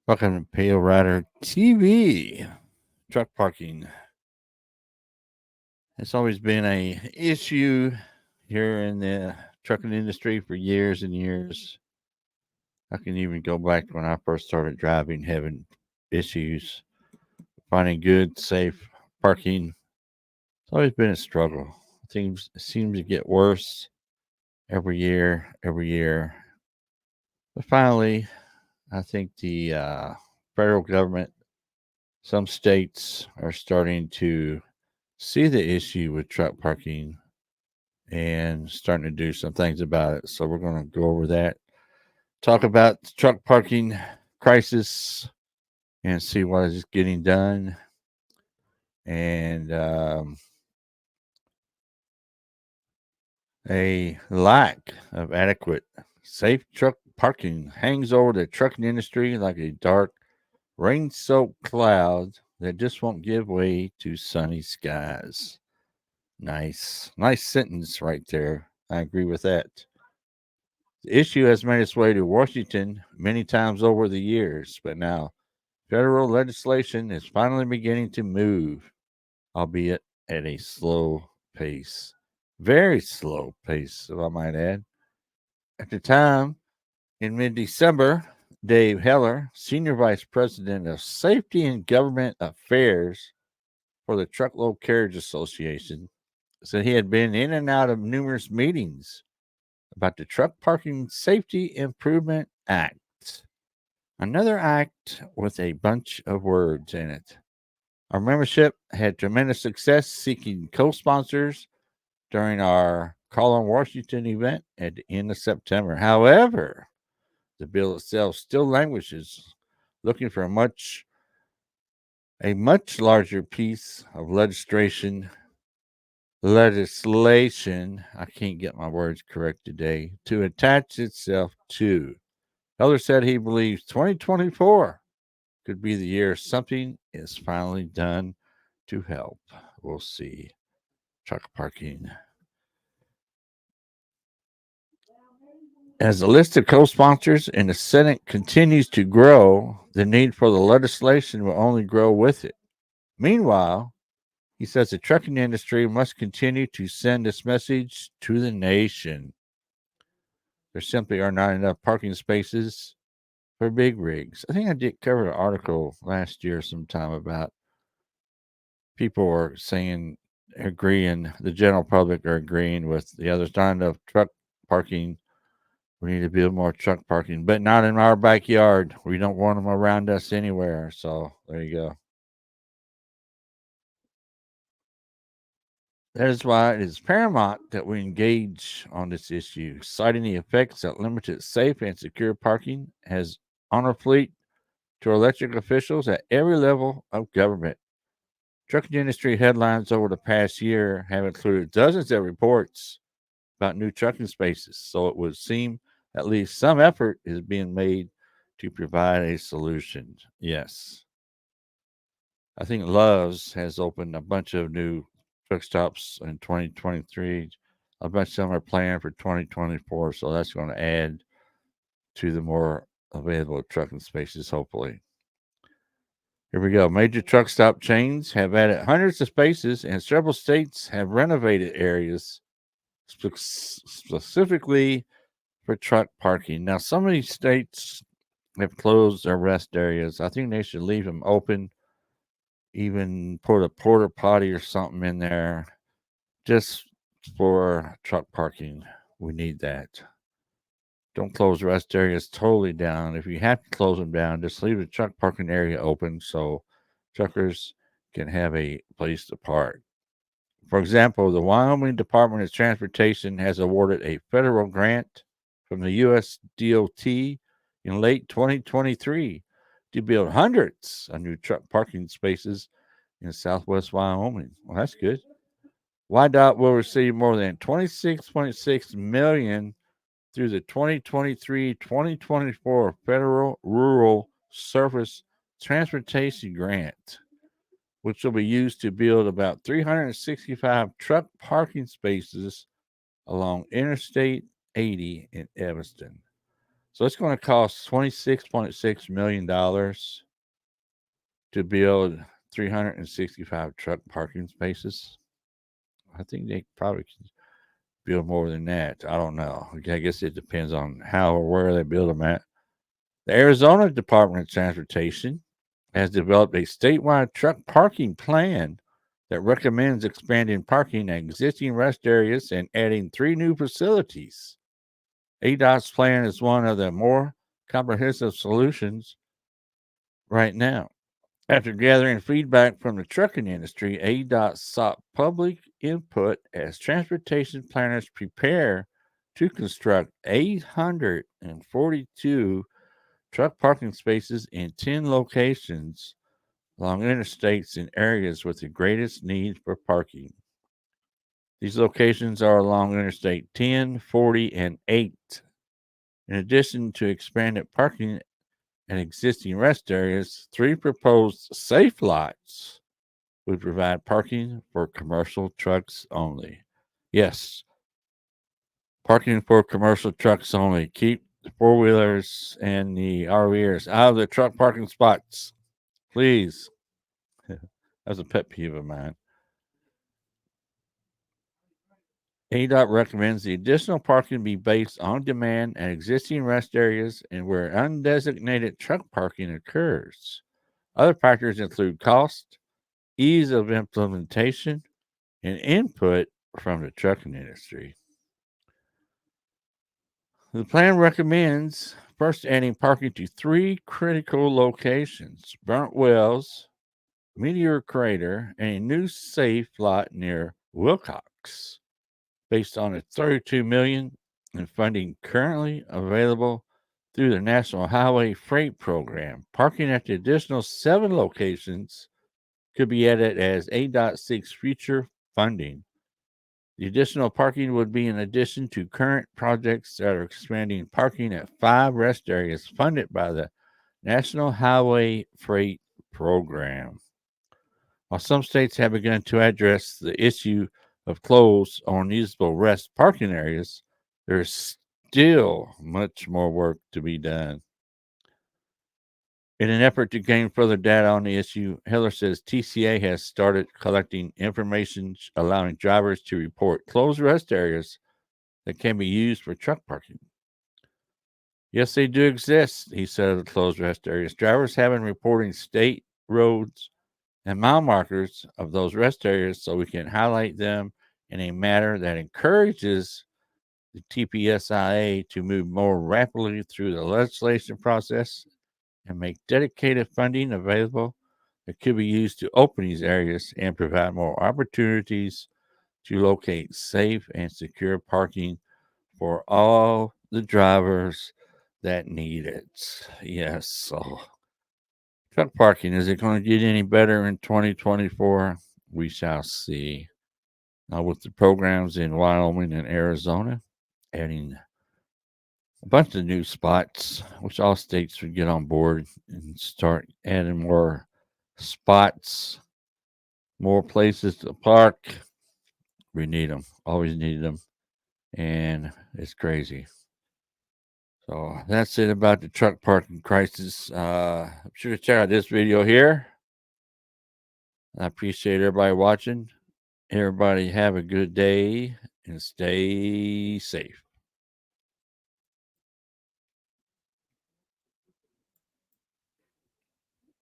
Welcome to PaleriderTV. Truck parking. It's always been a issue here in the trucking industry for years and years. I can even go back when I first started driving, having issues finding good, safe parking. It's always been a struggle. Things seem to get worse every year, every year. But finally, I think the federal government, some states are starting to see the issue with truck parking and starting to do some things about it. So we're going to go over that, talk about the truck parking crisis, and see what is getting done, and a lack of adequate safe truck parking hangs over the trucking industry like a dark, rain-soaked cloud that just won't give way to sunny skies. Nice sentence right there. I agree with that. The issue has made its way to Washington many times over the years, but now federal legislation is finally beginning to move, albeit at a slow pace. Very slow pace, if I might add. At the time, in mid December, Dave Heller, Senior Vice President of Safety and Government Affairs for the Truckload Carriage Association, said he had been in and out of numerous meetings about the Truck Parking Safety Improvement Act. Another act with a bunch of words in it. Our membership had tremendous success seeking co sponsors during our Call on Washington event at the end of September. However, the bill itself still languishes, looking for a much larger piece of legislation, I can't get my words correct today, to attach itself to. Heller said he believes 2024 could be the year something is finally done to help. We'll see. Truck parking. As the list of co sponsors in the Senate continues to grow, the need for the legislation will only grow with it. Meanwhile, he says the trucking industry must continue to send this message to the nation. There simply are not enough parking spaces for big rigs. I think I did cover an article last year sometime about people are saying, agreeing, the general public are agreeing with the others, not enough truck parking. We need to build more truck parking, but not in our backyard. We don't want them around us anywhere. So there you go. That is why it is paramount that we engage on this issue, citing the effects that limited safe and secure parking has on our fleet to electric officials at every level of government. Trucking industry headlines over the past year have included dozens of reports about new trucking spaces, so it would seem at least some effort is being made to provide a solution. Yes. I think Love's has opened a bunch of new truck stops in 2023. A bunch of them are planned for 2024, so that's going to add to the more available trucking spaces, hopefully. Here we go. Major truck stop chains have added hundreds of spaces, and several states have renovated areas specifically for truck parking. Now, some of these states have closed their rest areas. I think they should leave them open, even put a porta potty or something in there just for truck parking. We need that. Don't close rest areas totally down. If you have to close them down, just leave the truck parking area open so truckers can have a place to park. For example, the Wyoming Department of Transportation has awarded a federal grant from the U.S. DOT in late 2023 to build hundreds of new truck parking spaces in southwest Wyoming. Well, that's good. YDOT will receive more than $26.6 million through the 2023-2024 Federal Rural Surface Transportation Grant, which will be used to build about 365 truck parking spaces along Interstate 80 in Evanston. So it's going to cost $26.6 million to build 365 truck parking spaces. I think they probably could build more than that. I don't know. I guess it depends on how or where they build them at. The Arizona Department of Transportation has developed a statewide truck parking plan that recommends expanding parking at existing rest areas and adding 3 new facilities. ADOT's plan is one of the more comprehensive solutions right now. After gathering feedback from the trucking industry, ADOT sought public input as transportation planners prepare to construct 842 truck parking spaces in 10 locations along interstates in areas with the greatest need for parking. These locations are along Interstate 10, 40, and 8. In addition to expanded parking at existing rest areas, 3 proposed safe lots would provide parking for commercial trucks only. Yes, parking for commercial trucks only. Keep the 4-wheelers and the RVers out of the truck parking spots, please. That's a pet peeve of mine. ADOT recommends the additional parking be based on demand at existing rest areas and where undesignated truck parking occurs. Other factors include cost, ease of implementation, and input from the trucking industry. The plan recommends first adding parking to 3 critical locations: Burnt Wells, Meteor Crater, and a new safe lot near Wilcox. Based on a $32 million in funding currently available through the National Highway Freight Program, parking at the additional 7 locations could be added as ADOT seeks future funding. The additional parking would be in addition to current projects that are expanding parking at 5 rest areas funded by the National Highway Freight Program. While some states have begun to address the issue of closed or unusable rest parking areas, there is still much more work to be done. In an effort to gain further data on the issue, Heller says TCA has started collecting information allowing drivers to report closed rest areas that can be used for truck parking. Yes, they do exist, he said, of the closed rest areas. Drivers have been reporting state roads and mile markers of those rest areas so we can highlight them in a manner that encourages the TPSIA to move more rapidly through the legislation process and make dedicated funding available that could be used to open these areas and provide more opportunities to locate safe and secure parking for all the drivers that need it. Yes, so truck parking, is it going to get any better in 2024? We shall see. Now, with the programs in Wyoming and Arizona, adding a bunch of new spots, which all states would get on board and start adding more spots, more places to park. We need them, always needed them, and it's crazy. So that's it about the truck parking crisis. Be sure to check out this video here. I appreciate everybody watching. Everybody have a good day and stay safe.